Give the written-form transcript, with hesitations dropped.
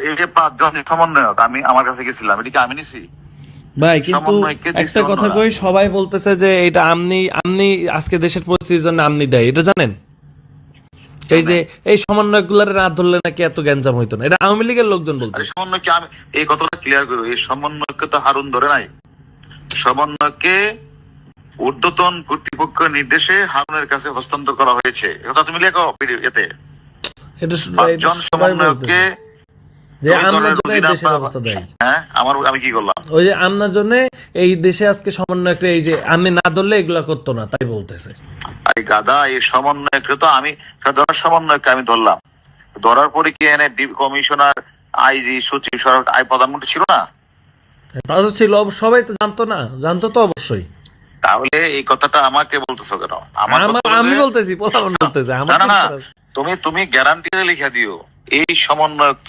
এই যে 5 জন সমন্বয়ক আমি আমার কাছে গেছিলাম, এটা কি আমি নিছি? ভাই কিন্তু একটা কথা কই, সবাই বলতেছে যে এটা আমনি আজকে দেশের পরিস্থিতির জন্য আমনি দেয়, এটা জানেন? এই যে এই সমন্বয়ক গুলার রাত ধরলে নাকি এত গ্যাঞ্জাম হইতো না, এটা আওয়ামী লীগের লোকজন বলতো। সমন্বয়কে আমি এই কথাটা ক্লিয়ার করবো, এই সমন্বয়কে তো হারুন ধরে নাই। সমন্বয়কে ঊর্ধ্বতন কর্তৃপক্ষের নির্দেশে হারুনের কাছে হস্তান্তর করা হয়েছে, এটা তুমি লেখো এতে। এটা 5 জন সমন্বয়ককে যে আমনার জন্য এই দেশের অবস্থা দেয়। হ্যাঁ, আমি কি করলাম? ওই যে আমনার জন্য এই দেশে আজকে সমন্বয়করা এই যে আমি না ধরলে এগুলা করতো না, তাই বলতেছে। আরে গাদা, এই সমন্বয়ককে তো আমি সাধারণ সমন্বয়ককে আমি ধরলাম, ধরার পরে কি এনে কমিশনার, আইজি, সচিব, সরকার, প্রধানমন্ত্রী ছিল না? তা তো ছিল, সবাই তো জানতো না, জানতো তো অবশ্যই। তাহলে এই কথাটা আমাকে বলতেছো কেন? আমি বলতেছি, প্রধানমন্ত্রী বলতেছে। না, তুমি গ্যারান্টি লিখে দিও এই সমন্বয়ক